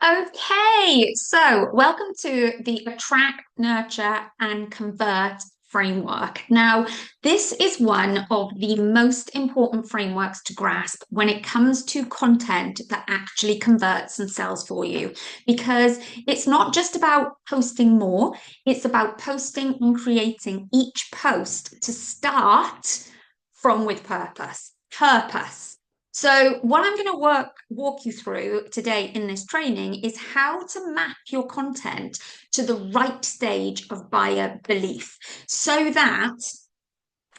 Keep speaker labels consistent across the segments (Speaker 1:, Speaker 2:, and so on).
Speaker 1: Okay, so welcome to the Attract, Nurture, and Convert framework. Now, this is one of the most important frameworks to grasp when it comes to content that actually converts and sells for you, because it's not just about posting more, it's about posting and creating each post to start from with purpose. Purpose. So, what I'm going to walk you through today in this training is how to map your content to the right stage of buyer belief so that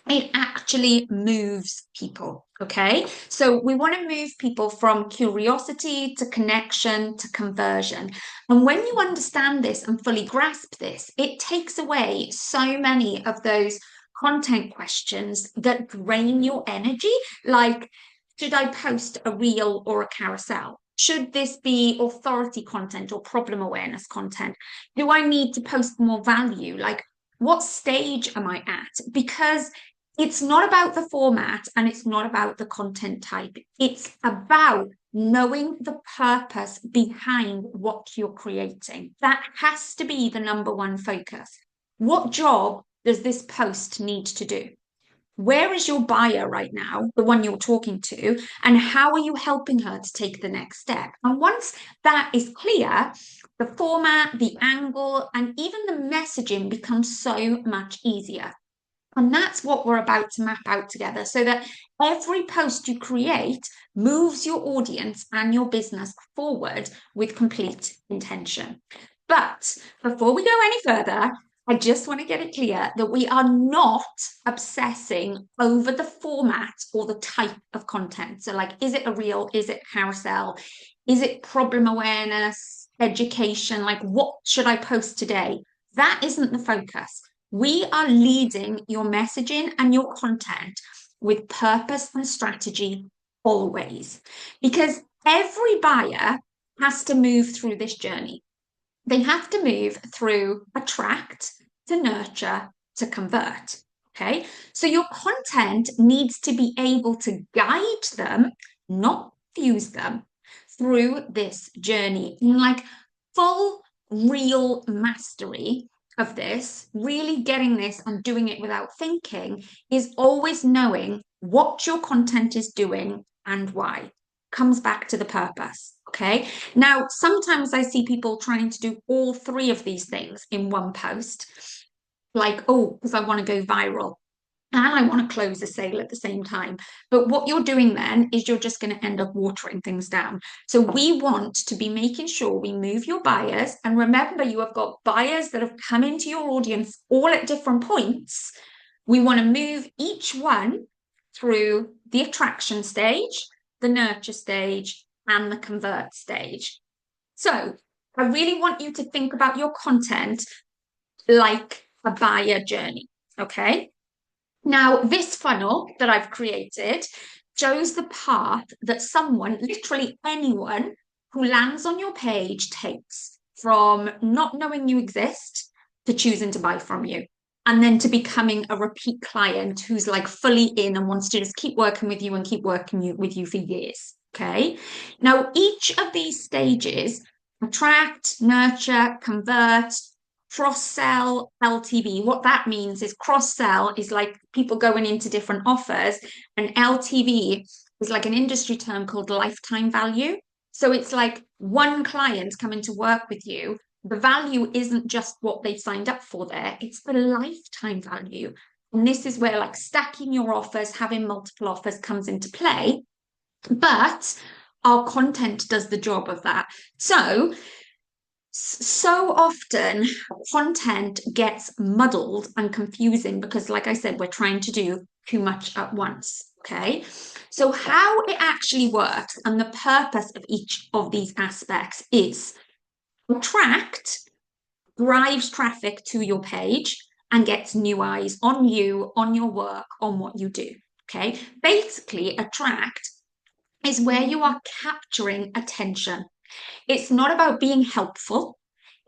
Speaker 1: it actually moves people. Okay, so we want to move people from curiosity to connection to conversion. And when you understand this and fully grasp this, it takes away so many of those content questions that drain your energy, like, should I post a reel or a carousel? Should this be authority content or problem awareness content? Do I need to post more value? Like, what stage am I at? Because it's not about the format and it's not about the content type. It's about knowing the purpose behind what you're creating. That has to be the number one focus. What job does this post need to do? Where is your buyer right now, the one you're talking to, and how are you helping her to take the next step? And once that is clear, the format, the angle, and even the messaging becomes so much easier. And that's what we're about to map out together so that every post you create moves your audience and your business forward with complete intention. But before we go any further, I just want to get it clear that we are not obsessing over the format or the type of content. So, like, is it a reel? Is it carousel? Is it problem awareness, education? Like, what should I post today? That isn't the focus. We are leading your messaging and your content with purpose and strategy always, because every buyer has to move through this journey. They have to move through attract to nurture to convert. Okay. So your content needs to be able to guide them, not fuse them through this journey. And like full real mastery of this, really getting this and doing it without thinking, is always knowing what your content is doing and why. Comes back to the purpose. Okay. Now, sometimes I see people trying to do all three of these things in one post, like, oh, because I want to go viral and I want to close a sale at the same time. But what you're doing then is you're just going to end up watering things down. So we want to be making sure we move your buyers. And remember, you have got buyers that have come into your audience all at different points. We want to move each one through the attraction stage, the nurture stage, and the convert stage. So I really want you to think about your content like a buyer journey. Okay. Now, this funnel that I've created shows the path that someone, literally anyone who lands on your page, takes from not knowing you exist to choosing to buy from you. And then to becoming a repeat client who's like fully in and wants to just keep working with you and keep working with you for years. Okay. Now, each of these stages, attract, nurture, convert, cross sell, LTV. What that means is cross sell is like people going into different offers, and LTV is like an industry term called lifetime value. So it's like one client coming to work with you. The value isn't just what they signed up for there, it's the lifetime value. And this is where like stacking your offers, having multiple offers comes into play. But our content does the job of that. So often content gets muddled and confusing because, like I said, we're trying to do too much at once. Okay. So, how it actually works and the purpose of each of these aspects is attract drives traffic to your page and gets new eyes on you, on your work, on what you do. Okay. Basically, attract is where you are capturing attention. It's not about being helpful.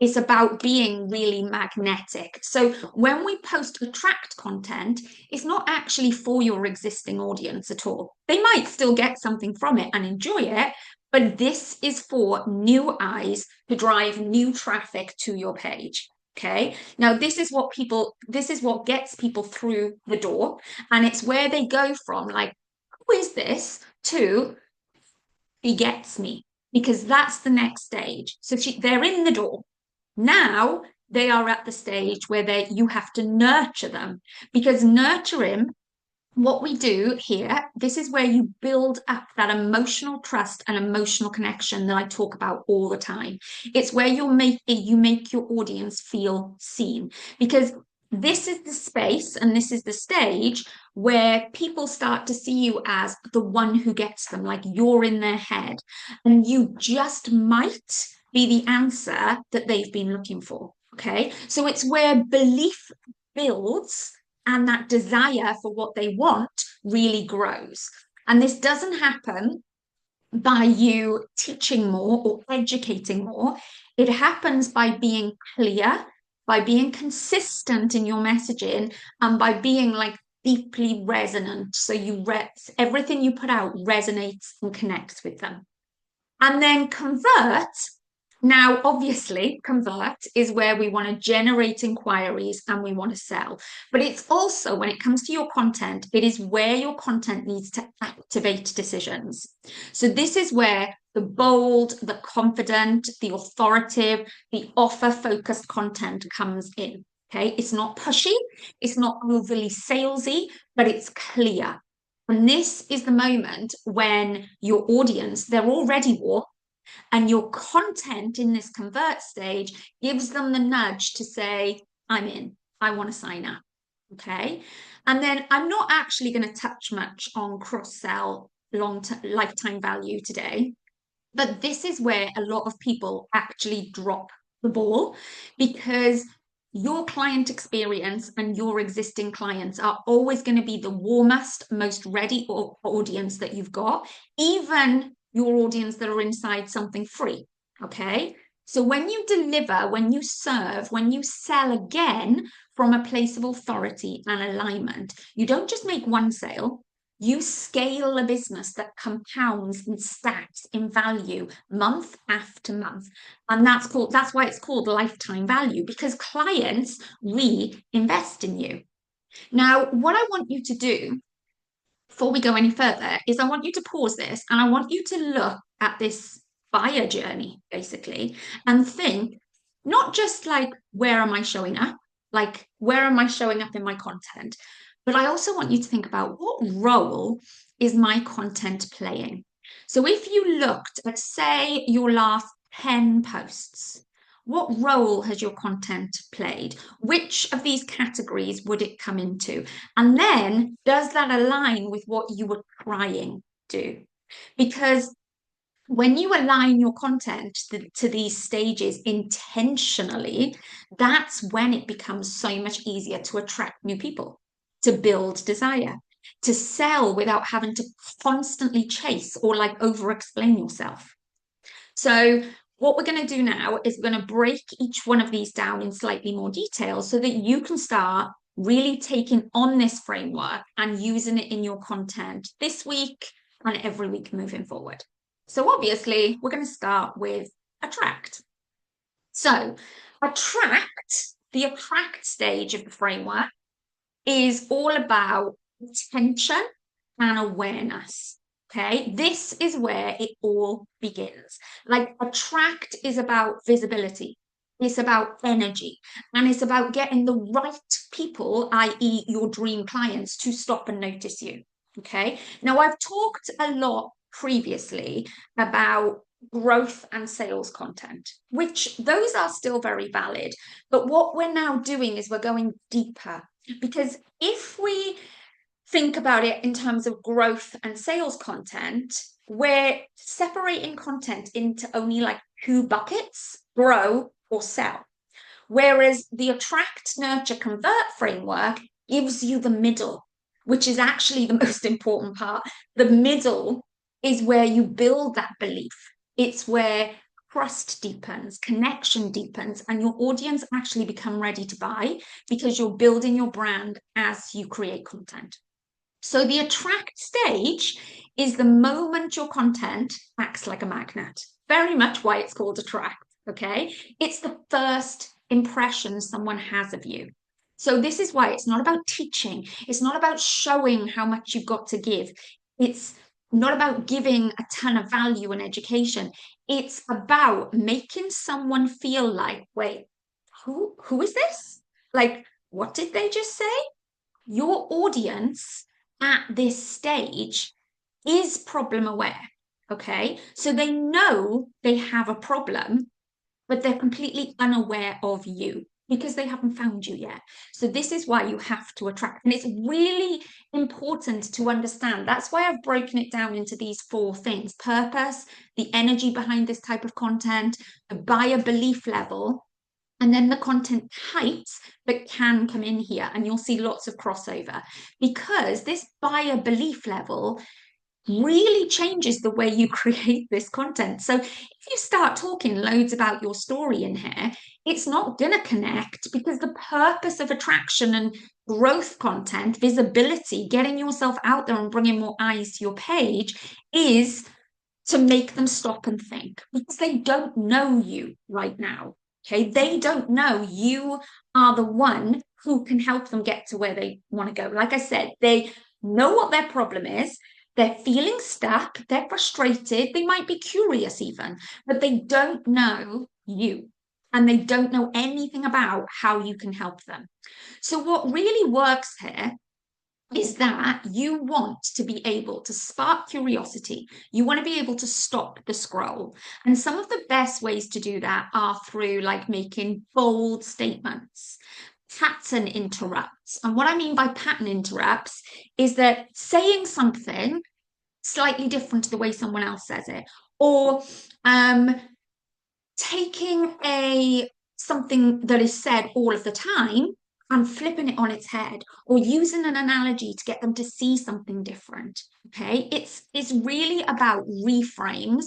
Speaker 1: It's about being really magnetic. So when we post attract content, it's not actually for your existing audience at all. They might still get something from it and enjoy it, but this is for new eyes to drive new traffic to your page. Okay. Now, this is what gets people through the door. And it's where they go from, like, who is this, to he gets me, because that's the next stage. So they're in the door. Now they are at the stage where you have to nurture them, because nurturing, what we do here, this is where you build up that emotional trust and emotional connection that I talk about all the time. It's where you make your audience feel seen, because this is the space and this is the stage where people start to see you as the one who gets them, like you're in their head, and you just might be the answer that they've been looking for. Okay, so it's where belief builds and that desire for what they want really grows. And this doesn't happen by you teaching more or educating more. It happens by being clear, by being consistent in your messaging, and by being like deeply resonant. So everything you put out resonates and connects with them. And then convert. Now, obviously, convert is where we want to generate inquiries and we want to sell. But it's also, when it comes to your content, it is where your content needs to activate decisions. So this is where the bold, the confident, the authoritative, the offer-focused content comes in. Okay, it's not pushy, it's not overly salesy, but it's clear. And this is the moment when your audience, they're already warm, and your content in this convert stage gives them the nudge to say, I'm in, I want to sign up. Okay. And then I'm not actually going to touch much on cross-sell lifetime value today, but this is where a lot of people actually drop the ball, because your client experience and your existing clients are always going to be the warmest, most ready audience that you've got, even your audience that are inside something free. Okay. So when you deliver, when you serve, when you sell again from a place of authority and alignment, you don't just make one sale. You scale a business that compounds and stacks in value month after month. And that's why it's called lifetime value, because clients reinvest in you. Now, what I want you to do before we go any further is I want you to pause this and I want you to look at this buyer journey, basically, and think not just like, where am I showing up? Like, where am I showing up in my content? But I also want you to think about, what role is my content playing? So if you looked at, say, your last 10 posts, what role has your content played? Which of these categories would it come into? And then, does that align with what you were trying to do? Because when you align your content to these stages intentionally, that's when it becomes so much easier to attract new people, to build desire, to sell without having to constantly chase or like over explain yourself. So what we're going to do now is we're going to break each one of these down in slightly more detail so that you can start really taking on this framework and using it in your content this week and every week moving forward. So obviously, we're going to start with attract. So the attract stage of the framework is all about attention and awareness. Okay, this is where it all begins. Like, attract is about visibility, it's about energy, and it's about getting the right people, i.e., your dream clients, to stop and notice you. Okay, now I've talked a lot previously about growth and sales content, which those are still very valid. But what we're now doing is we're going deeper, because if we think about it in terms of growth and sales content, we're separating content into only like two buckets: grow or sell. Whereas the attract, nurture, convert framework gives you the middle, which is actually the most important part. The middle is where you build that belief. It's where trust deepens, connection deepens, and your audience actually become ready to buy, because you're building your brand as you create content. So the attract stage is the moment your content acts like a magnet. Very much why it's called attract, okay? It's the first impression someone has of you. So this is why it's not about teaching. It's not about showing how much you've got to give. It's not about giving a ton of value and education. It's about making someone feel like, wait, who is this? Like, what did they just say? Your audience at this stage is problem aware. Okay. So they know they have a problem, but they're completely unaware of you because they haven't found you yet. So this is why you have to attract. And it's really important to understand. That's why I've broken it down into these four things: purpose, the energy behind this type of content, the buyer belief level, and then the content types that can come in here. And you'll see lots of crossover because this buyer belief level really changes the way you create this content. So if you start talking loads about your story in here, it's not going to connect because the purpose of attraction and growth content, visibility, getting yourself out there and bringing more eyes to your page is to make them stop and think because they don't know you right now. Okay, they don't know you are the one who can help them get to where they want to go. Like I said, they know what their problem is. They're feeling stuck. They're frustrated. They might be curious even, but they don't know you and they don't know anything about how you can help them. So, what really works here is that you want to be able to spark curiosity. You want to be able to stop the scroll. And some of the best ways to do that are through like making bold statements, pattern interrupts. And what I mean by pattern interrupts is that saying something slightly different to the way someone else says it, or taking a something that is said all of the time and flipping it on its head, or using an analogy to get them to see something different. Okay, it's really about reframes,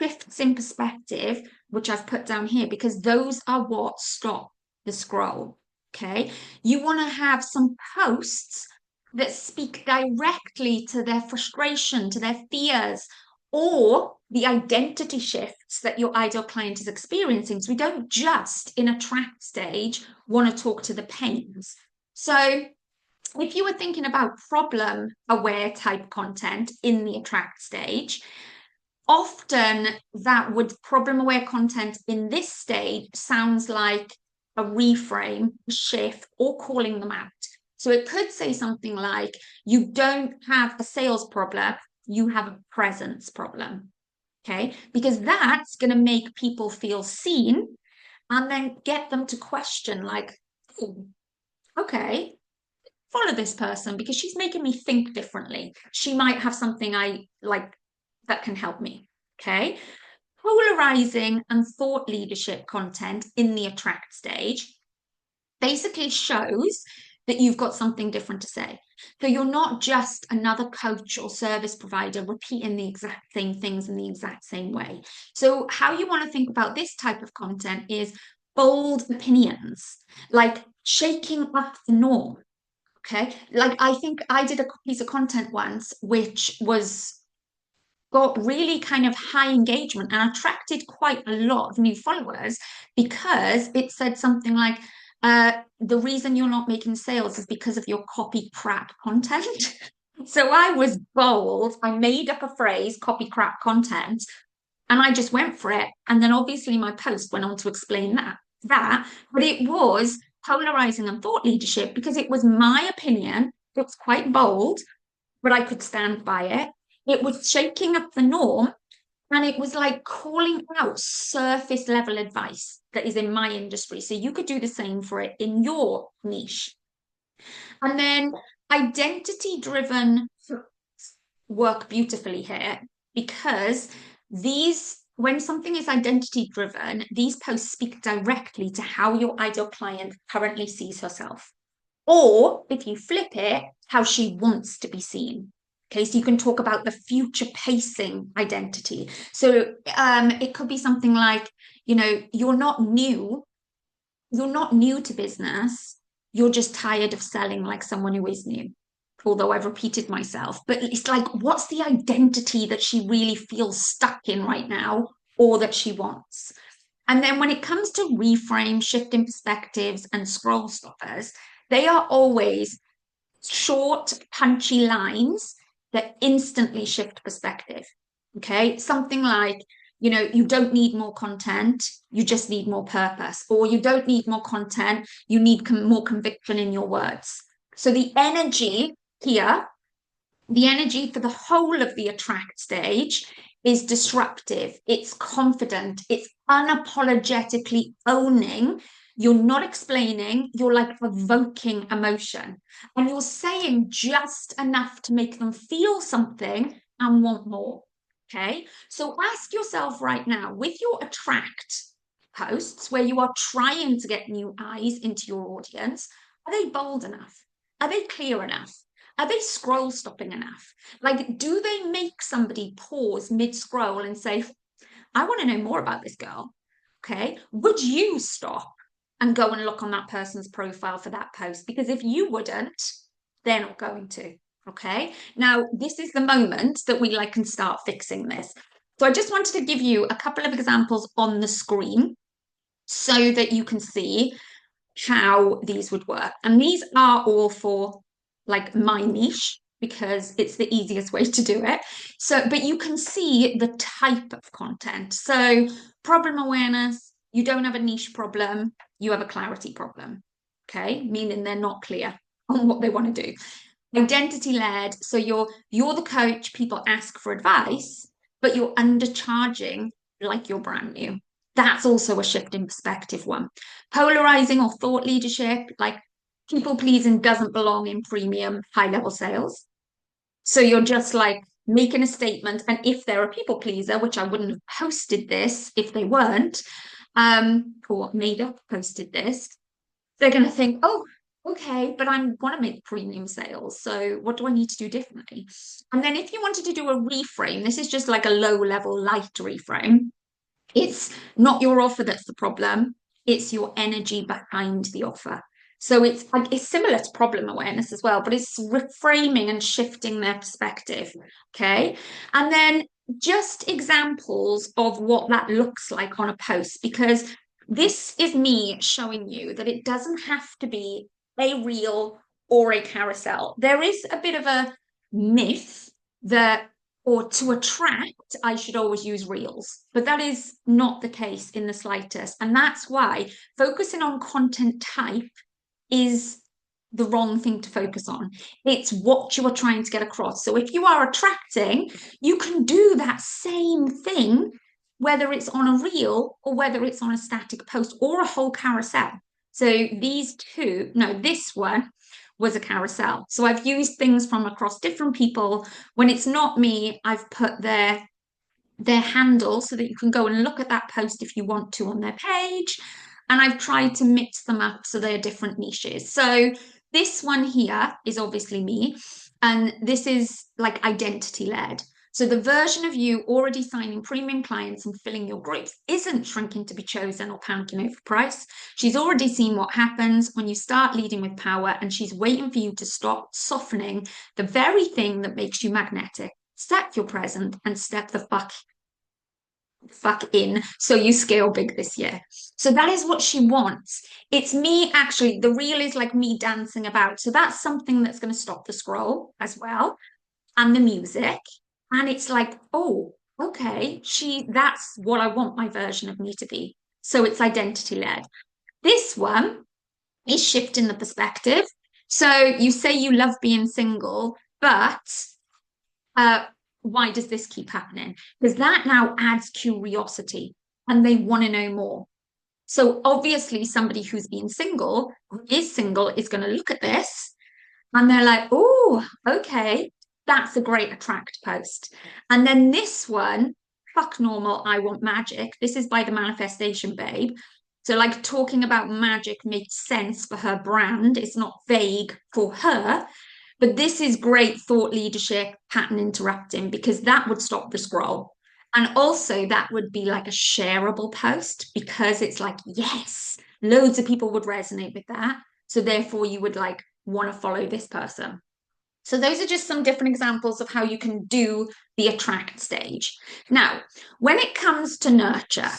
Speaker 1: shifts in perspective, which I've put down here because those are what stop the scroll. Okay, you want to have some posts that speak directly to their frustration, to their fears, or the identity shifts that your ideal client is experiencing. So we don't just in attract stage want to talk to the pains. So if you were thinking about problem aware type content in the attract stage, often that would problem aware content in this stage sounds like a reframe, a shift, or calling them out. So it could say something like, you don't have a sales problem, you have a presence problem. Okay, because that's going to make people feel seen and then get them to question, like, oh, okay, follow this person because she's making me think differently. She might have something I like that can help me. Okay, polarizing and thought leadership content in the attract stage basically shows that you've got something different to say. So you're not just another coach or service provider repeating the exact same things in the exact same way. So, how you want to think about this type of content is bold opinions, like shaking up the norm. Okay. Like, I think I did a piece of content once which was got really kind of high engagement and attracted quite a lot of new followers because it said something like, the reason you're not making sales is because of your copy crap content. So I was bold. I made up a phrase, copy crap content, and I just went for it. And then obviously my post went on to explain that, but it was polarizing and thought leadership because it was my opinion. It was quite bold, but I could stand by it. It was shaking up the norm and it was like calling out surface level advice that is in my industry. So you could do the same for it in your niche. And then identity driven work beautifully here because when something is identity driven, these posts speak directly to how your ideal client currently sees herself. Or if you flip it, how she wants to be seen. Okay, so you can talk about the future pacing identity. So it could be something like, you're not new to business, you're just tired of selling like someone who is new. although I've repeated myself, but it's like, what's the identity that she really feels stuck in right now or that she wants? And then when it comes to reframe, shifting perspectives, and scroll stoppers, they are always short, punchy lines that instantly shift perspective. Okay. Something like, you don't need more content, you just need more purpose. Or you don't need more content, you need more conviction in your words. So the energy here, the energy for the whole of the attract stage is disruptive, it's confident, it's unapologetically owning. You're not explaining, you're like evoking emotion. And you're saying just enough to make them feel something and want more. Okay. So ask yourself right now with your attract posts where you are trying to get new eyes into your audience, are they bold enough? Are they clear enough? Are they scroll stopping enough? Like, do they make somebody pause mid scroll and say, I want to know more about this girl? Okay. Would you stop and go and look on that person's profile for that post? Because if you wouldn't, they're not going to. Okay. Now, this is the moment that we can start fixing this. So I just wanted to give you a couple of examples on the screen so that you can see how these would work. And these are all for my niche because it's the easiest way to do it. So, but you can see the type of content. So problem awareness, you don't have a niche problem, you have a clarity problem. Okay, meaning they're not clear on what they want to do. Identity led, so you're the coach, people ask for advice, but you're undercharging like you're brand new. That's also a shift in perspective one. Polarizing or thought leadership, like people pleasing doesn't belong in premium high level sales. So you're just making a statement. And if they're a people pleaser, which I wouldn't have posted this if they weren't, or made up posted this, they're going to think, oh, okay, but I want to make premium sales. So what do I need to do differently? And then if you wanted to do a reframe, this is just like a low level light reframe. It's not your offer that's the problem, it's your energy behind the offer. So it's similar to problem awareness as well, but it's reframing and shifting their perspective. Okay. And then just examples of what that looks like on a post, because this is me showing you that it doesn't have to be a reel or a carousel. There is a bit of a myth that, or to attract, I should always use reels. But that is not the case in the slightest. And that's why focusing on content type is the wrong thing to focus on. It's what you are trying to get across. So if you are attracting, you can do that same thing, whether it's on a reel or whether it's on a static post or a whole carousel. So these two, no, this one was a carousel. So I've used things from across different people. When it's not me, I've put their handle so that you can go and look at that post if you want to on their page. And I've tried to mix them up so they're different niches. So this one here is obviously me, and this is identity led. So the version of you already signing premium clients and filling your groups isn't shrinking to be chosen or panicking over price. She's already seen what happens when you start leading with power, and she's waiting for you to stop softening the very thing that makes you magnetic. Set your present and step the fuck in so you scale big this year. So that is what she wants. It's me actually, the reel is like me dancing about. So that's something that's going to stop the scroll as well, and the music. And it's like, oh, okay, that's what I want my version of me to be. So it's identity led. This one is shifting the perspective. So you say you love being single, but why does this keep happening? Because that now adds curiosity and they want to know more. So obviously, somebody who's been single, who is single, is going to look at this and they're like, oh, okay, that's a great attract post. And then this one, fuck normal, I want magic. This is by the Manifestation Babe. So, talking about magic makes sense for her brand. It's not vague for her. But this is great thought leadership, pattern interrupting, because that would stop the scroll. And also, that would be like a shareable post because it's like, yes, loads of people would resonate with that. So, therefore, you would want to follow this person. So those are just some different examples of how you can do the attract stage. Now, when it comes to nurture,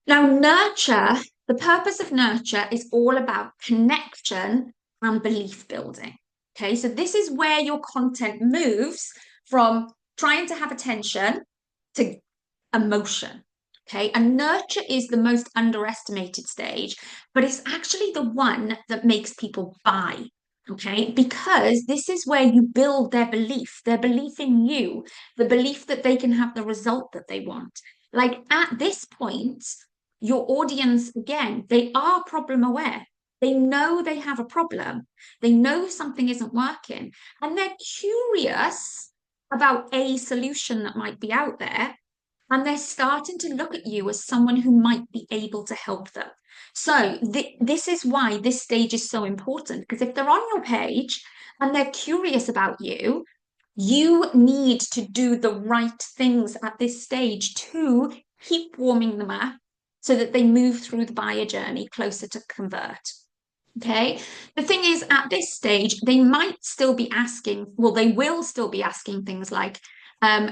Speaker 1: the purpose of nurture is all about connection and belief building. Okay, so this is where your content moves from trying to have attention to emotion. Okay, and nurture is the most underestimated stage, but it's actually the one that makes people buy. Okay, because this is where you build their belief in you, the belief that they can have the result that they want. Like at this point, your audience, again, they are problem aware. They know they have a problem. They know something isn't working, and they're curious about a solution that might be out there, and they're starting to look at you as someone who might be able to help them. So this is why this stage is so important, because if they're on your page and they're curious about you, you need to do the right things at this stage to keep warming them up so that they move through the buyer journey closer to convert. Okay. The thing is, at this stage, they might still be asking, well, they will still be asking things like,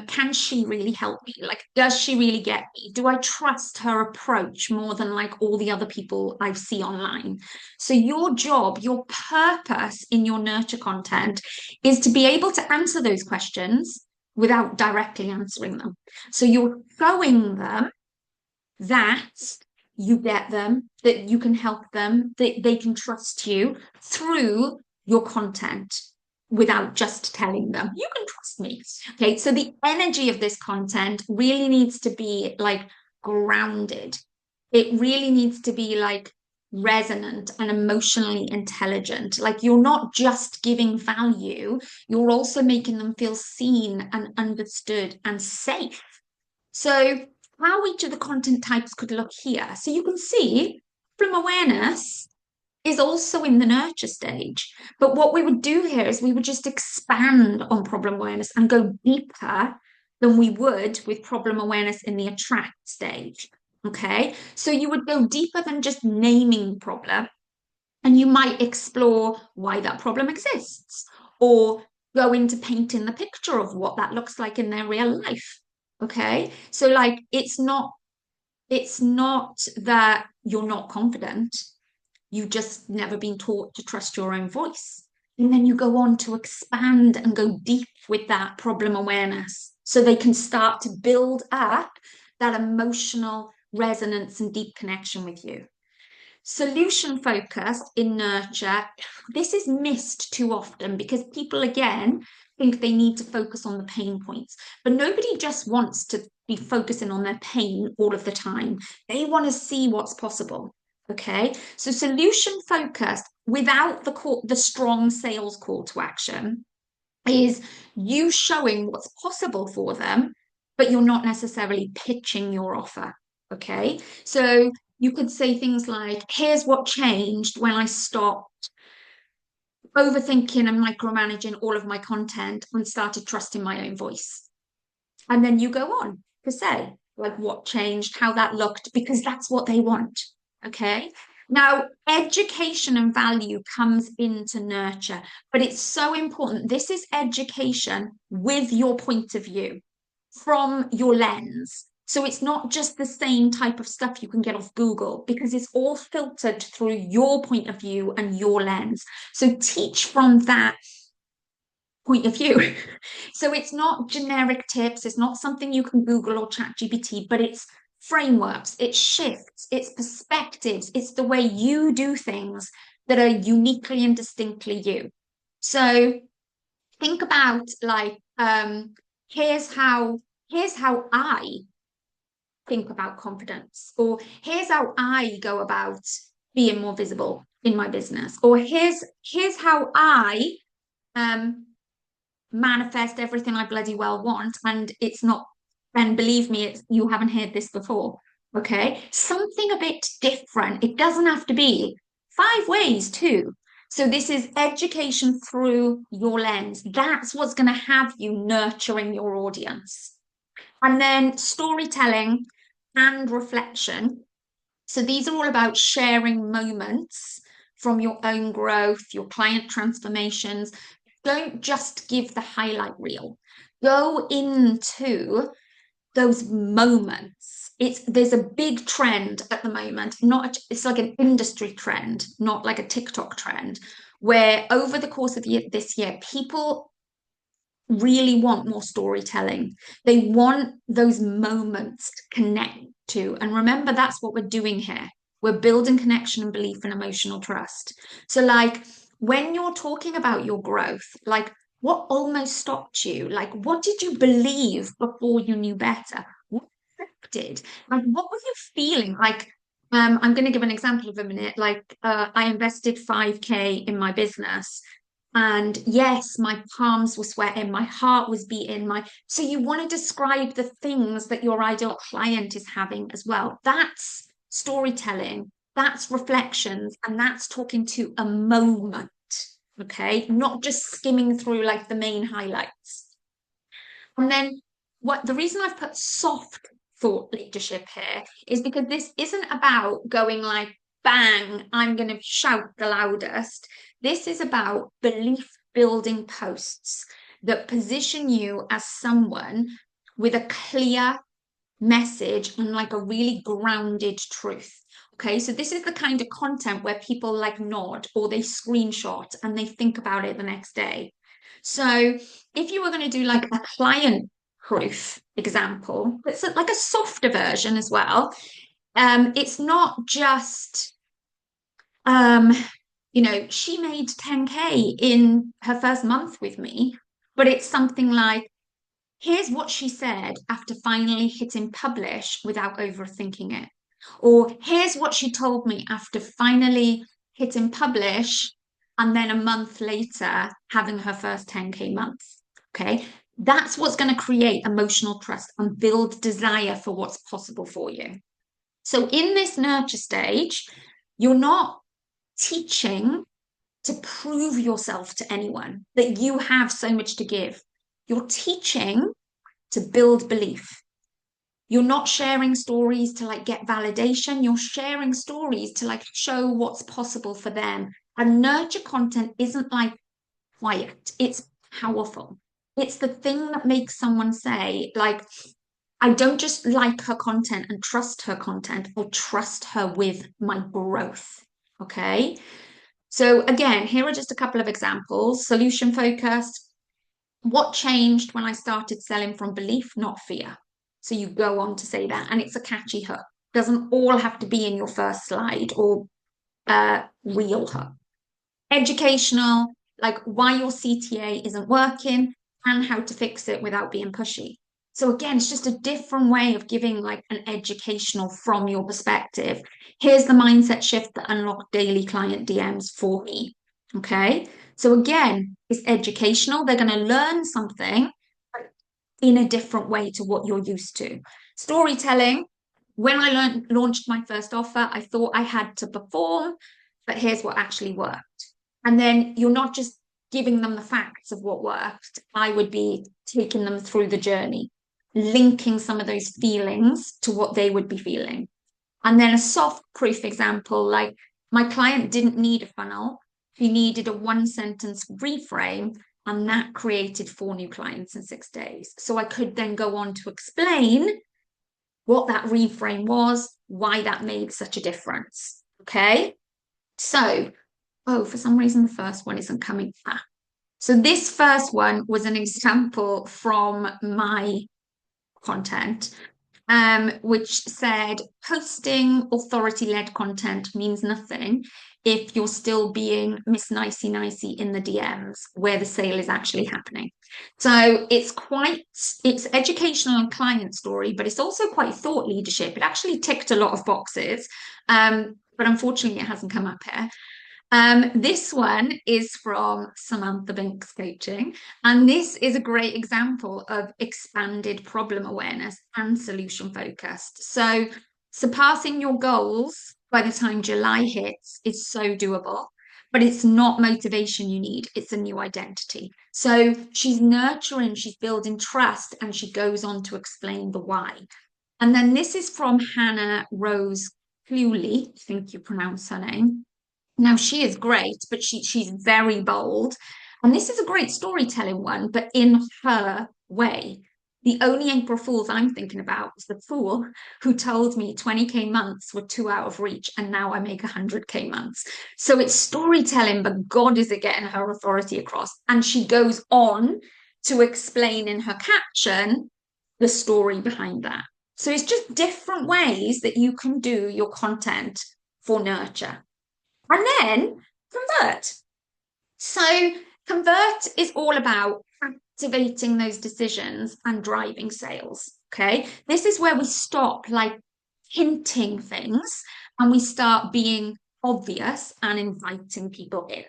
Speaker 1: can she really help me? Like, does she really get me? Do I trust her approach more than like all the other people I see online? So, your job, your purpose in your nurture content is to be able to answer those questions without directly answering them. So, you're showing them that you get them, that you can help them, that they can trust you through your content without just telling them, you can trust me. Okay, so the energy of this content really needs to be like grounded. It really needs to be like resonant and emotionally intelligent. Like you're not just giving value, you're also making them feel seen and understood and safe. So how each of the content types could look here. So you can see from awareness is also in the nurture stage. But what we would do here is we would just expand on problem awareness and go deeper than we would with problem awareness in the attract stage. Okay, so you would go deeper than just naming the problem, and you might explore why that problem exists or go into painting the picture of what that looks like in their real life. Okay, so like it's not that you're not confident, you've just never been taught to trust your own voice. And then you go on to expand and go deep with that problem awareness so they can start to build up that emotional resonance and deep connection with you. Solution focused in nurture, this is missed too often because people, again, think they need to focus on the pain points, but nobody just wants to be focusing on their pain all of the time. They want to see what's possible. Okay, so solution focused without the strong sales call to action is you showing what's possible for them, but you're not necessarily pitching your offer. Okay, so you could say things like, here's what changed when I stopped overthinking and micromanaging all of my content and started trusting my own voice. And then you go on to say, like, what changed, how that looked, because that's what they want. Okay. Now, education and value comes into nurture, but it's so important. This is education with your point of view from your lens. So it's not just the same type of stuff you can get off Google because it's all filtered through your point of view and your lens. So teach from that point of view. So it's not generic tips, it's not something you can Google or chat GPT, but it's frameworks, it's shifts, it's perspectives, it's the way you do things that are uniquely and distinctly you. So think about like here's how I think about confidence, or here's how I go about being more visible in my business, or here's how I um manifest everything I bloody well want. And it's not, and believe me, you haven't heard this before. Okay. Something a bit different. It doesn't have to be 5 ways too. So this is education through your lens. That's what's going to have you nurturing your audience. And then storytelling and reflection. So these are all about sharing moments from your own growth, your client transformations, don't just give the highlight reel. Go into those moments. There's a big trend at the moment, not it's like an industry trend, not like a TikTok trend, where over the course of this year, people really want more storytelling. They want those moments to connect to. And remember, that's what we're doing here. We're building connection and belief and emotional trust. So, like, when you're talking about your growth, like, what almost stopped you? Like, what did you believe before you knew better? What did? Like, what were you feeling? Like, I'm going to give an example of a minute. Like, I invested 5K in my business. And yes, my palms were sweating, my heart was beating, so you want to describe the things that your ideal client is having as well. That's storytelling, that's reflections, and that's talking to a moment, okay? Not just skimming through like the main highlights. And then what the reason I've put soft thought leadership here is because this isn't about going like, bang, I'm going to shout the loudest. This is about belief building posts that position you as someone with a clear message and like a really grounded truth. Okay, so this is the kind of content where people like nod or they screenshot and they think about it the next day. So if you were going to do like a client proof example, it's like a softer version as well. It's not just um, she made 10K in her first month with me, but it's something like, here's what she said after finally hitting publish without overthinking it. Or here's what she told me after finally hitting publish and then a month later having her first 10K month. Okay. That's what's going to create emotional trust and build desire for what's possible for you. So in this nurture stage, you're not teaching to prove yourself to anyone that you have so much to give. You're teaching to build belief. You're not sharing stories to like get validation. You're sharing stories to like show what's possible for them. And nurture content isn't like quiet, it's powerful. It's the thing that makes someone say, like, I don't just like her content and trust her content, or trust her with my growth. Okay. So, again, here are just a couple of examples. Solution focused. What changed when I started selling from belief, not fear? So you go on to say that, and it's a catchy hook. Doesn't all have to be in your first slide or real hook. Educational, like why your CTA isn't working and how to fix it without being pushy. So again, it's just a different way of giving like an educational from your perspective. Here's the mindset shift that unlocked daily client DMs for me. Okay. So again, it's educational. They're going to learn something in a different way to what you're used to. Storytelling. When I launched my first offer, I thought I had to perform, but here's what actually worked. And then you're not just giving them the facts of what worked. I would be taking them through the journey, linking some of those feelings to what they would be feeling. And then a soft proof example, like my client didn't need a funnel, he needed a one sentence reframe, and that created 4 new clients in 6 days. So I could then go on to explain what that reframe was, why that made such a difference. Okay. So, oh, for some reason, the first one isn't coming back. So this first one was an example from my content, which said posting authority-led content means nothing if you're still being Miss Nicey Nicey in the DMs where the sale is actually happening. So it's educational and client story, but it's also quite thought leadership. It actually ticked a lot of boxes, but unfortunately it hasn't come up here. This one is from Samantha Binks Coaching, and this is a great example of expanded problem awareness and solution focused. So, surpassing your goals by the time July hits is so doable, but it's not motivation you need, it's a new identity. So, she's nurturing, she's building trust, and she goes on to explain the why. And then this is from Hannah Rose Cluley, I think you pronounce her name. Now she is great, but she's very bold. And this is a great storytelling one, but in her way. The only April Fools I'm thinking about was the fool who told me 20K months were too out of reach and now I make 100K months. So it's storytelling, but God, is it getting her authority across? And she goes on to explain in her caption the story behind that. So it's just different ways that you can do your content for nurture. And then convert. So convert is all about activating those decisions and driving sales. Okay. This is where we stop like hinting things and we start being obvious and inviting people in.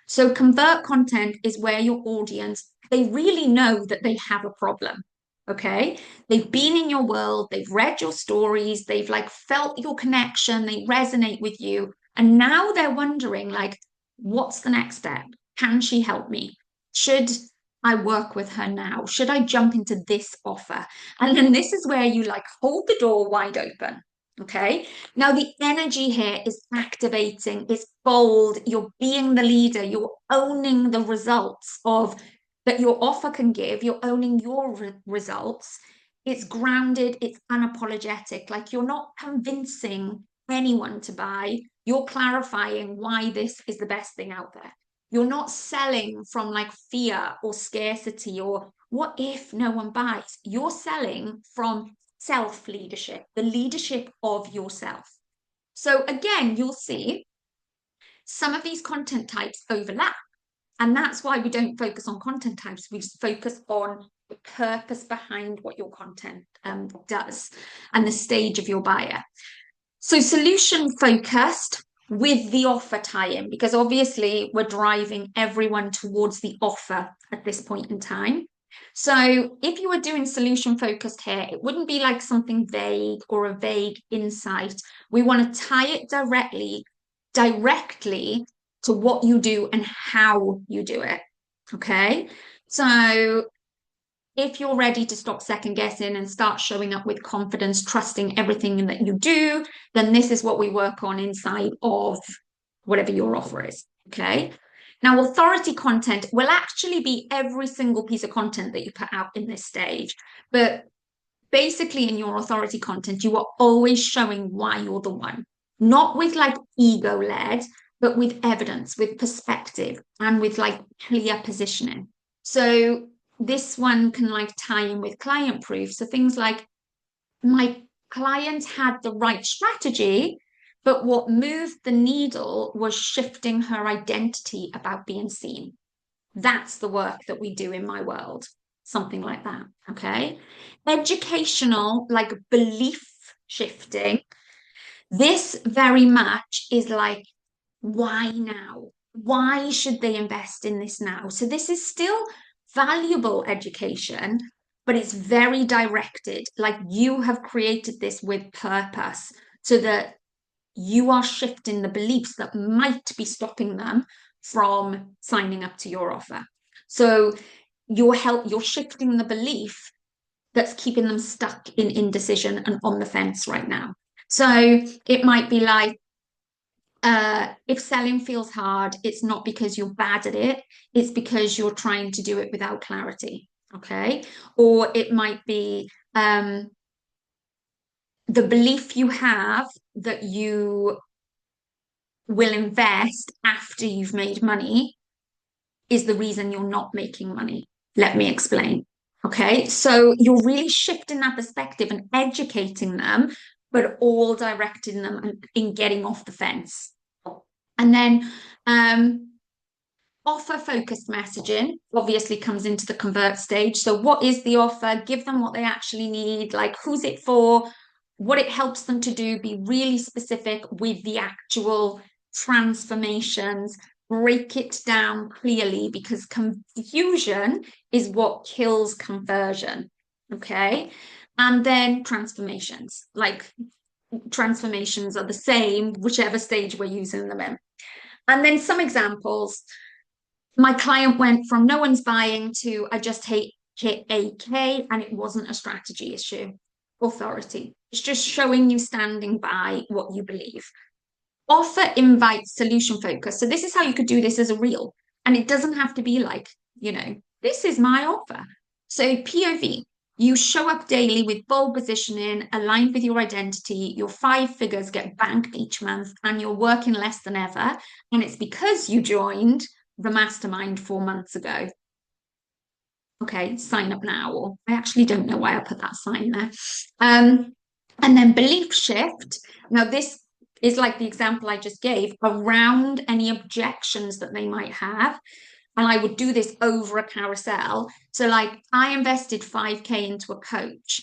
Speaker 1: So convert content is where your audience, they really know that they have a problem. Okay. They've been in your world, they've read your stories, they've like felt your connection, they resonate with you. And now they're wondering, like, what's the next step? Can she help me? Should I work with her now? Should I jump into this offer? And then this is where you like hold the door wide open. Okay. Now the energy here is activating, it's bold, you're being the leader, you're owning the results of that your offer can give, you're owning your results. It's grounded, it's unapologetic. Like you're not convincing anyone to buy, you're clarifying why this is the best thing out there. You're not selling from like fear or scarcity or what if no one buys. You're selling from self leadership, the leadership of yourself. So again, you'll see some of these content types overlap. And that's why we don't focus on content types. We just focus on the purpose behind what your content does and the stage of your buyer. So solution focused with the offer tie-in, because obviously we're driving everyone towards the offer at this point in time. So if you were doing solution focused here, it wouldn't be like something vague or a vague insight. We want to tie it directly to what you do and how you do it. Okay. So if you're ready to stop second guessing and start showing up with confidence, trusting everything that you do, then this is what we work on inside of whatever your offer is. Okay. Now, authority content will actually be every single piece of content that you put out in this stage. But basically, in your authority content, you are always showing why you're the one, not with like ego led, but with evidence, with perspective, and with like clear positioning. So this one can like tie in with client proof. So things like my client had the right strategy, but what moved the needle was shifting her identity about being seen. That's the work that we do in my world, something like that. Okay. Educational, like belief shifting. This very much is like, why now? Why should they invest in this now? So this is still valuable education, but it's very directed. Like you have created this with purpose so that you are shifting the beliefs that might be stopping them from signing up to your offer. So you're shifting the belief that's keeping them stuck in indecision and on the fence right now. So it might be like, if selling feels hard, it's not because you're bad at it, it's because you're trying to do it without clarity. Okay. Or it might be the belief you have that you will invest after you've made money is the reason you're not making money. Let me explain. Okay. So you're really shifting that perspective and educating them, but all directing them in getting off the fence. And then offer focused messaging obviously comes into the convert stage. So, what is the offer? Give them what they actually need, like who's it for, what it helps them to do, be really specific with the actual transformations, break it down clearly because confusion is what kills conversion. Okay. And then transformations, like transformations are the same, whichever stage we're using them in. And then some examples. My client went from no one's buying to I just hit 8K and it wasn't a strategy issue. Authority. It's just showing you standing by what you believe. Offer, invite, solution focus. So this is how you could do this as a reel. And it doesn't have to be like, this is my offer. So POV, you show up daily with bold positioning, aligned with your identity, your 5 figures get banked each month, and you're working less than ever. And it's because you joined the mastermind 4 months ago. Okay, sign up now. Or I actually don't know why I put that sign there. And then belief shift. Now, this is like the example I just gave around any objections that they might have. And I would do this over a carousel. So, like, I invested 5K into a coach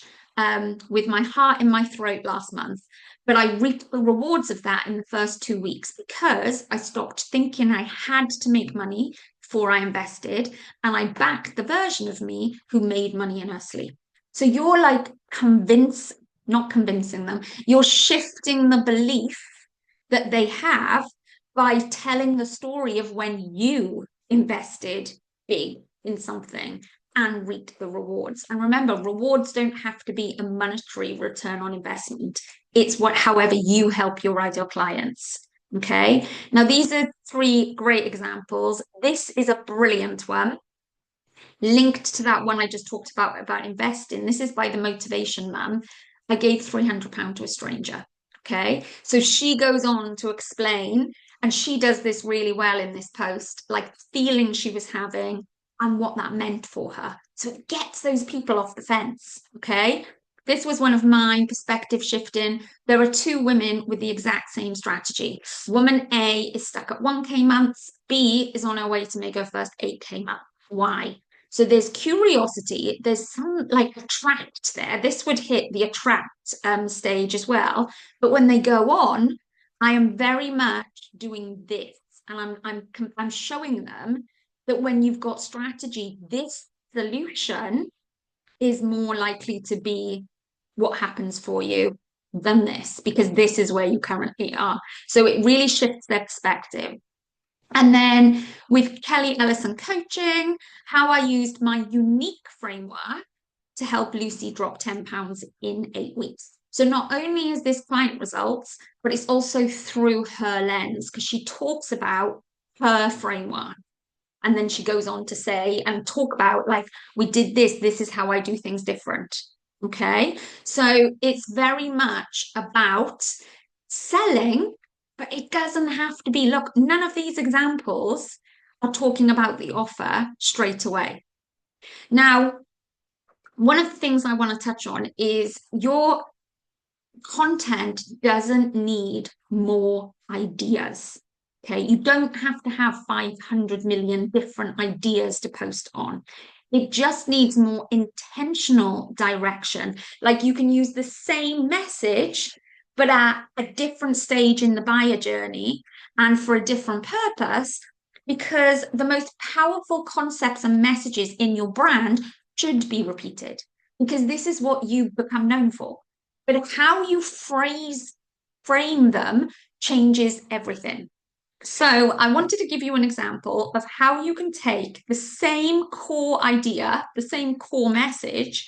Speaker 1: with my heart in my throat last month, but I reaped the rewards of that in the first 2 weeks because I stopped thinking I had to make money before I invested, and I backed the version of me who made money in her sleep. So you're like not convincing them, you're shifting the belief that they have by telling the story of when you invested big in something and reap the rewards. And remember, rewards don't have to be a monetary return on investment. It's however you help your ideal clients. Okay. Now, these are 3 great examples. This is a brilliant one linked to that one I just talked about investing. This is by the Motivation Man. I gave £300 to a stranger. Okay. So she goes on to explain, and she does this really well in this post, like the feeling she was having and what that meant for her. So it gets those people off the fence. Okay. This was one of my perspective shifting. There are 2 women with the exact same strategy. Woman A is stuck at 1K months. B is on her way to make her first 8K month. Why? So there's curiosity, there's some like attract there. This would hit the attract stage as well. But when they go on, I am very much doing this, and I'm showing them that when you've got strategy, this solution is more likely to be what happens for you than this, because this is where you currently are. So it really shifts their perspective. And then with Kelly Ellison Coaching, how I used my unique framework to help Lucy drop £10 in 8 weeks. So not only is this client results, but it's also through her lens, because she talks about her framework. And then she goes on to say and talk about, like, we did this is how I do things different. Okay. So it's very much about selling, but it doesn't have to be. Look, none of these examples are talking about the offer straight away. Now, one of the things I want to touch on is your content doesn't need more ideas. Okay, you don't have to have 500 million different ideas to post on. It just needs more intentional direction. Like, you can use the same message, but at a different stage in the buyer journey and for a different purpose, because the most powerful concepts and messages in your brand should be repeated, because this is what you become known for. But how you frame them changes everything. So I wanted to give you an example of how you can take the same core idea, the same core message,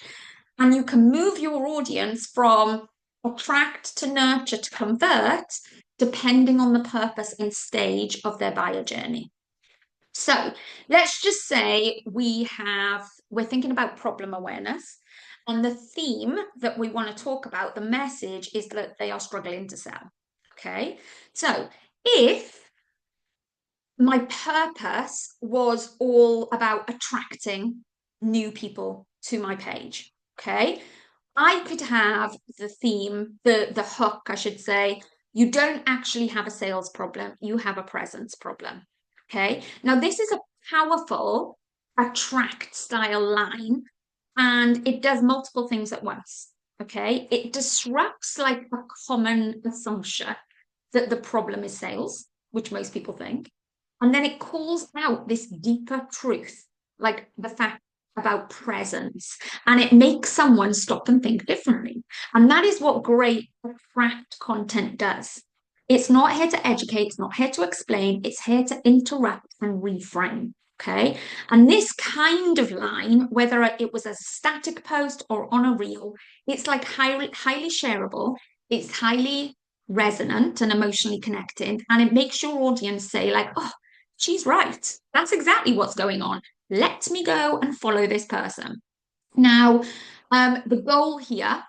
Speaker 1: and you can move your audience from attract to nurture to convert, depending on the purpose and stage of their buyer journey. So let's just say we're thinking about problem awareness. And the theme that we want to talk about, the message, is that they are struggling to sell. Okay. So if my purpose was all about attracting new people to my page, okay, I could have the theme, the hook, I should say, you don't actually have a sales problem, you have a presence problem. Okay. Now, this is a powerful attract style line, and it does multiple things at once. Okay. It disrupts like a common assumption that the problem is sales, which most people think. And then it calls out this deeper truth, like the fact about presence, and it makes someone stop and think differently. And that is what great attract content does. It's not here to educate, it's not here to explain, it's here to interrupt and reframe. Okay. And this kind of line, whether it was a static post or on a reel, it's like highly shareable, it's highly resonant and emotionally connected, and it makes your audience say, like, oh, she's right. That's exactly what's going on. Let me go and follow this person. Now, the goal here,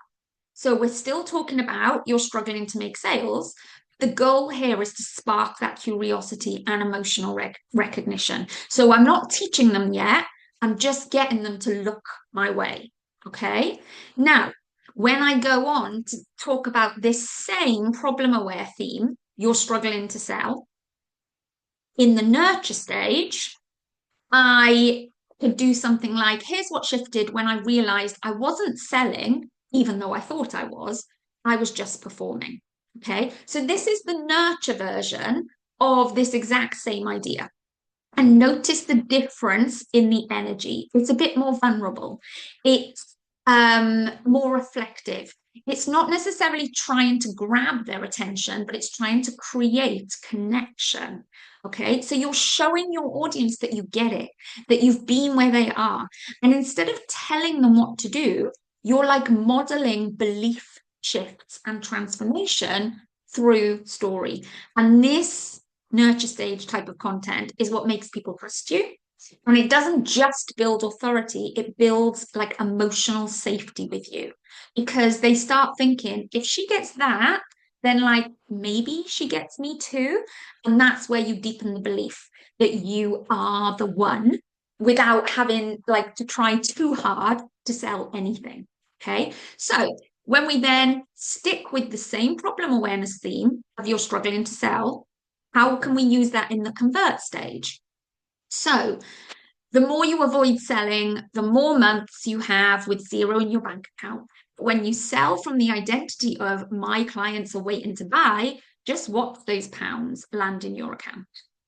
Speaker 1: so we're still talking about you're struggling to make sales. The goal here is to spark that curiosity and emotional recognition. So I'm not teaching them yet. I'm just getting them to look my way. Okay. Now, when I go on to talk about this same problem aware theme, you're struggling to sell. In the nurture stage, I could do something like, here's what shifted when I realized I wasn't selling, even though I thought I was just performing. Okay. So this is the nurture version of this exact same idea. And notice the difference in the energy. It's a bit more vulnerable. It's more reflective. It's not necessarily trying to grab their attention, but it's trying to create connection. Okay, so you're showing your audience that you get it, that you've been where they are. And instead of telling them what to do, you're like modeling belief shifts and transformation through story. And this nurture stage type of content is what makes people trust you. And it doesn't just build authority, it builds like emotional safety with you because they start thinking, if she gets that, then like maybe she gets me too. And that's where you deepen the belief that you are the one without having like to try too hard to sell anything. Okay. So when we then stick with the same problem awareness theme of you're struggling to sell, how can we use that in the convert stage? So the more you avoid selling, the more months you have with zero in your bank account. When you sell from the identity of my clients are waiting to buy, just watch those pounds land in your account.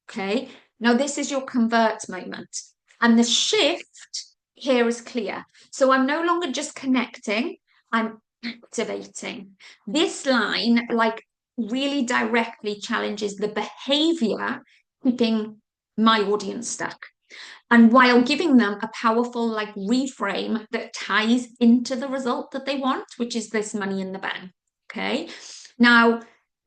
Speaker 1: Okay. Now, this is your convert moment. And the shift here is clear. So I'm no longer just connecting, I'm activating. This line, like, really directly challenges the behavior keeping my audience stuck, and while giving them a powerful like reframe that ties into the result that they want, which is this money in the bank. Okay, now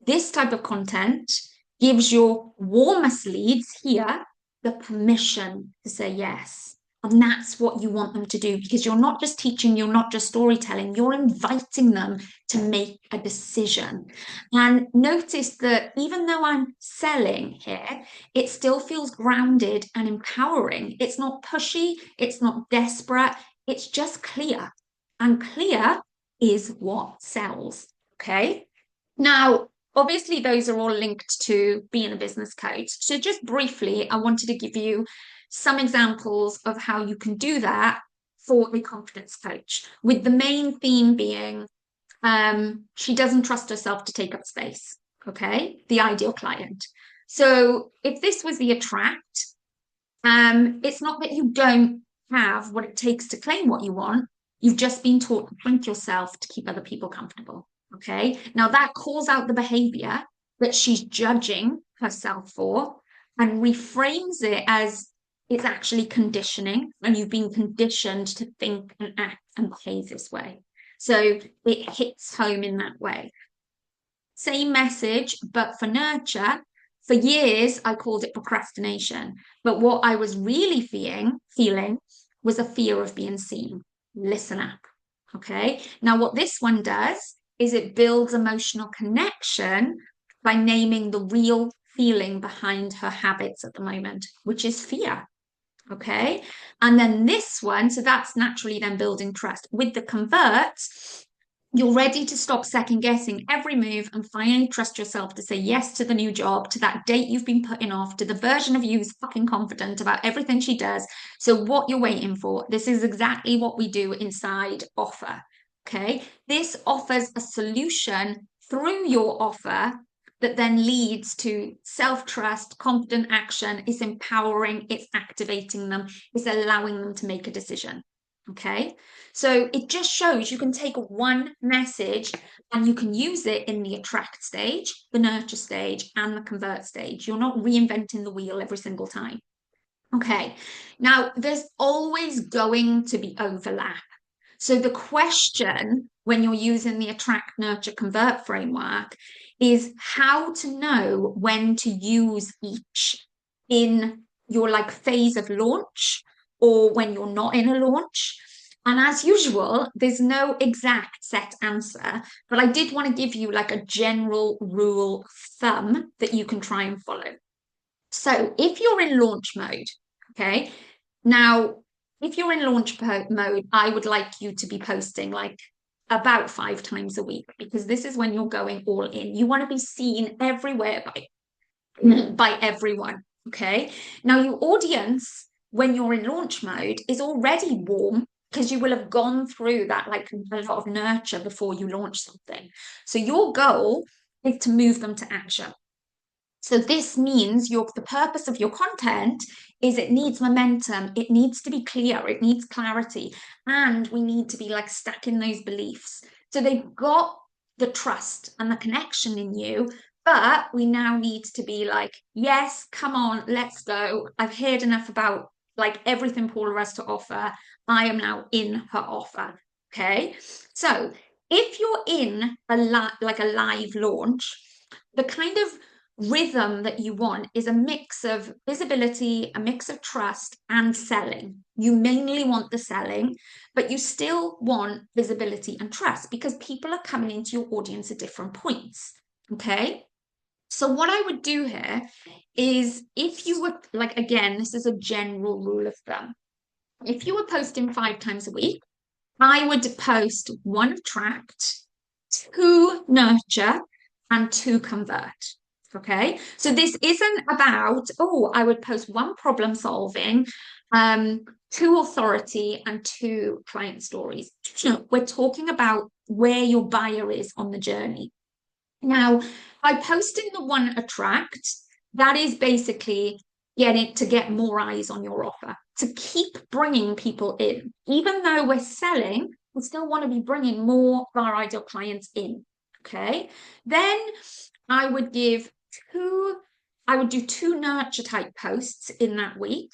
Speaker 1: this type of content gives your warmest leads here the permission to say yes. And that's what you want them to do, because you're not just teaching, you're not just storytelling, you're inviting them to make a decision. And notice that even though I'm selling here, it still feels grounded and empowering. It's not pushy, it's not desperate, it's just clear. And clear is what sells. Okay. Now, obviously, those are all linked to being a business coach. So, just briefly, I wanted to give you some examples of how you can do that for a confidence coach, with the main theme being she doesn't trust herself to take up space. Okay, the ideal client. So, if this was the attract, it's not that you don't have what it takes to claim what you want. You've just been taught to shrink yourself to keep other people comfortable. Okay. Now that calls out the behavior that she's judging herself for and reframes it as it's actually conditioning, and you've been conditioned to think and act and behave this way. So it hits home in that way. Same message, but for nurture, for years I called it procrastination. But what I was really feeling was a fear of being seen. Listen up. Okay. Now, what this one does is it builds emotional connection by naming the real feeling behind her habits at the moment, which is fear. Okay. And then this one, so that's naturally then building trust. With the converts, you're ready to stop second guessing every move and finally trust yourself to say yes to the new job, to that date you've been putting off, to the version of you who's fucking confident about everything she does. So, what you're waiting for, this is exactly what we do inside Offer. Okay. This offers a solution through your offer that then leads to self-trust, confident action. It's empowering, it's activating them, it's allowing them to make a decision. Okay, so it just shows you can take one message and you can use it in the attract stage, the nurture stage, and the convert stage. You're not reinventing the wheel every single time. Okay, now there's always going to be overlap. So the question when you're using the attract, nurture, convert framework is how to know when to use each in your like phase of launch or when you're not in a launch. And as usual, there's no exact set answer, but I did want to give you like a general rule of thumb that you can try and follow. So if you're in launch mode, okay, now if you're in launch mode, I would like you to be posting like about 5 times a week because this is when you're going all in. You want to be seen everywhere by everyone. Okay. Now, your audience, when you're in launch mode, is already warm because you will have gone through that like a lot of nurture before you launch something. So, your goal is to move them to action. So this means the purpose of your content is it needs momentum, it needs to be clear, it needs clarity, and we need to be like stacking those beliefs. So they've got the trust and the connection in you, but we now need to be like, yes, come on, let's go. I've heard enough about like everything Paula has to offer. I am now in her offer. Okay. So if you're in like a live launch, the kind of rhythm that you want is a mix of visibility, a mix of trust, and selling. You mainly want the selling, but you still want visibility and trust because people are coming into your audience at different points. Okay. So, what I would do here is if you were like, again, this is a general rule of thumb. If you were posting 5 times a week, I would post 1 attract, 2 nurture, and 2 convert. Okay. So this isn't about, oh, I would post 1 problem solving, 2 authority, and 2 client stories. We're talking about where your buyer is on the journey. Now, by posting the 1 attract, that is basically getting to get more eyes on your offer, to keep bringing people in. Even though we're selling, we still want to be bringing more of our ideal clients in. Okay. Then I would do 2 nurture type posts in that week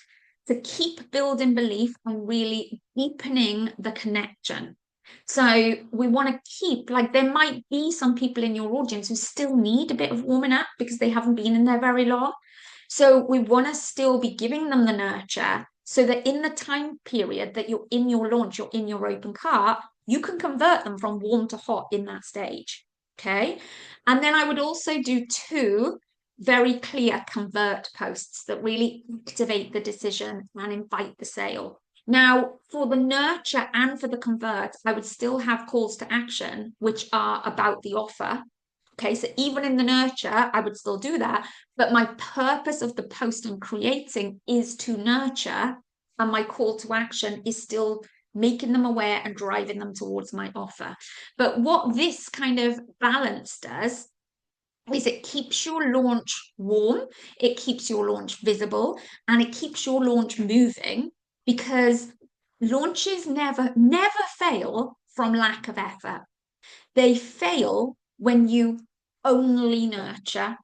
Speaker 1: to keep building belief and really deepening the connection. So we want to keep, like, there might be some people in your audience who still need a bit of warming up because they haven't been in there very long. So we want to still be giving them the nurture so that in the time period that you're in your launch, you're in your open cart, you can convert them from warm to hot in that stage. Okay. And then I would also do 2 very clear convert posts that really activate the decision and invite the sale. Now, for the nurture and for the convert, I would still have calls to action, which are about the offer. Okay, so even in the nurture, I would still do that. But my purpose of the post I'm creating is to nurture, and my call to action is still making them aware and driving them towards my offer. But what this kind of balance does is it keeps your launch warm, it keeps your launch visible, and it keeps your launch moving because launches never fail from lack of effort. They fail when you only nurture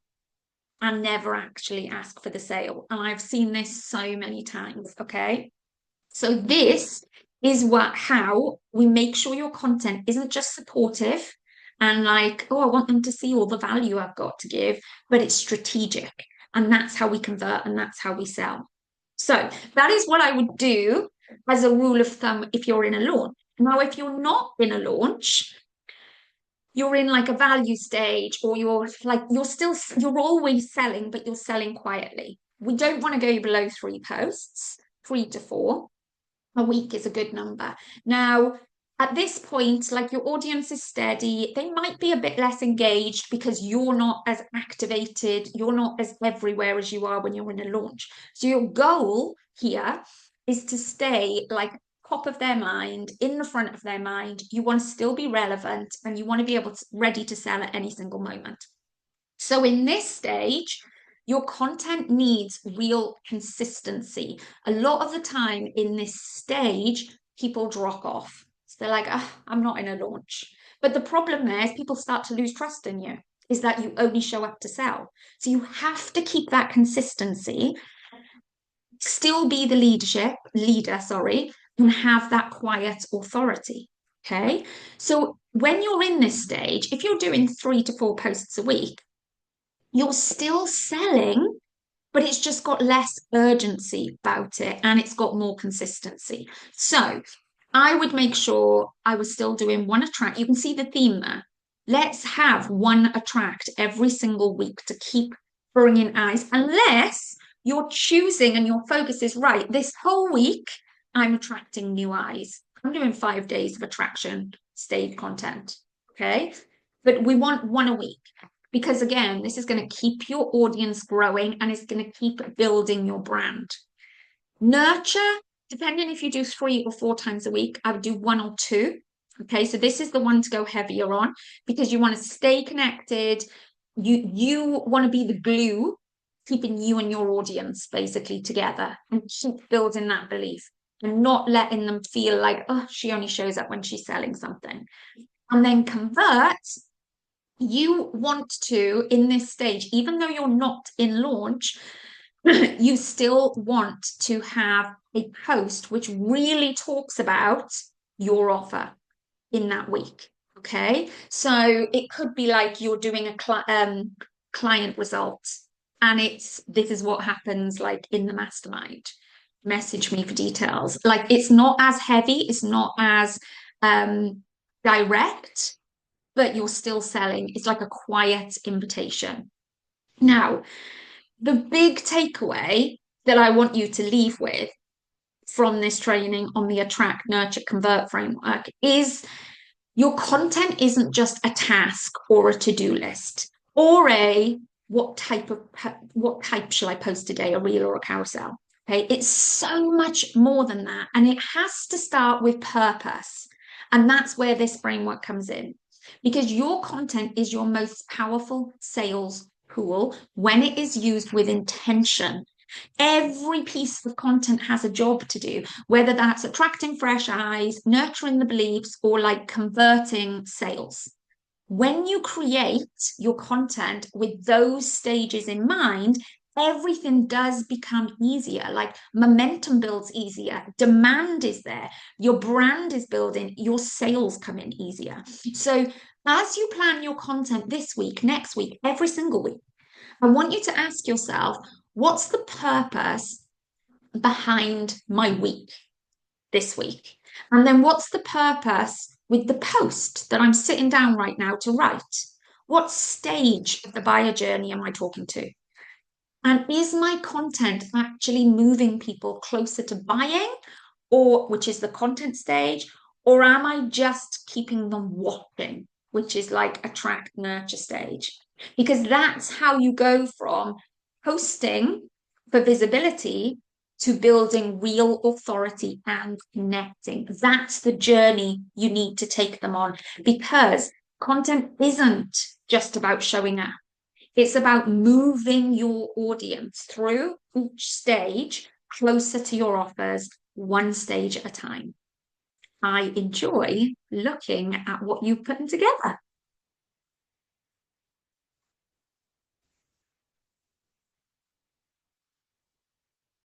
Speaker 1: and never actually ask for the sale. And I've seen this so many times. Okay. So this is how we make sure your content isn't just supportive and like, oh, I want them to see all the value I've got to give, but it's strategic. And that's how we convert and that's how we sell. So that is what I would do as a rule of thumb if you're in a launch. Now, if you're not in a launch, you're in like a value stage, or you're always selling, but you're selling quietly. We don't want to go below 3 posts, 3 to 4 a week is a good number. Now, at this point, like your audience is steady, they might be a bit less engaged because you're not as activated, you're not as everywhere as you are when you're in a launch. So your goal here is to stay like top of their mind, in the front of their mind. You want to still be relevant and you want to be ready to sell at any single moment. So in this stage, your content needs real consistency. A lot of the time in this stage, people drop off. So they're like, oh, I'm not in a launch. But the problem there is people start to lose trust in you, is that you only show up to sell. So you have to keep that consistency, still be the leader, and have that quiet authority. Okay. So when you're in this stage, if you're doing 3 to 4 posts a week, you're still selling, but it's just got less urgency about it and it's got more consistency. So I would make sure I was still doing one attract. You can see the theme there. Let's have one attract every single week to keep bringing eyes, unless you're choosing and your focus is right. This whole week, I'm attracting new eyes. I'm doing 5 days of attraction stage content. Okay. But we want one a week because, again, this is going to keep your audience growing and it's going to keep building your brand. Nurture, depending if you do 3 or 4 times a week, I would do 1 or 2. Okay, so this is the one to go heavier on because you want to stay connected. You want to be the glue, keeping you and your audience basically together and keep building that belief and not letting them feel like, oh, she only shows up when she's selling something. And then convert, you want to, in this stage, even though you're not in launch, you still want to have a post which really talks about your offer in that week. Okay. So it could be like you're doing a client result and this is what happens like in the mastermind. Message me for details. Like it's not as heavy, it's not as direct, but you're still selling. It's like a quiet invitation. Now, the big takeaway that I want you to leave with from this training on the attract, nurture, convert framework is your content isn't just a task or a to-do list or what type shall I post today, a reel or a carousel. Okay, it's so much more than that, and it has to start with purpose, and that's where this framework comes in, because your content is your most powerful sales tool when it is used with intention. Every piece of content has a job to do, whether that's attracting fresh eyes, nurturing the beliefs, or like converting sales. When you create your content with those stages in mind, everything does become easier. Like momentum builds easier, demand is there, your brand is building, your sales come in easier. So as you plan your content this week, next week, every single week, I want you to ask yourself, what's the purpose behind my week this week? And then what's the purpose with the post that I'm sitting down right now to write? What stage of the buyer journey am I talking to? And is my content actually moving people closer to buying, or which is the content stage, or am I just keeping them watching, which is like attract, nurture stage? Because that's how you go from posting for visibility to building real authority and connecting. That's the journey you need to take them on, because content isn't just about showing up. It's about moving your audience through each stage closer to your offers, one stage at a time. I enjoy looking at what you've put together.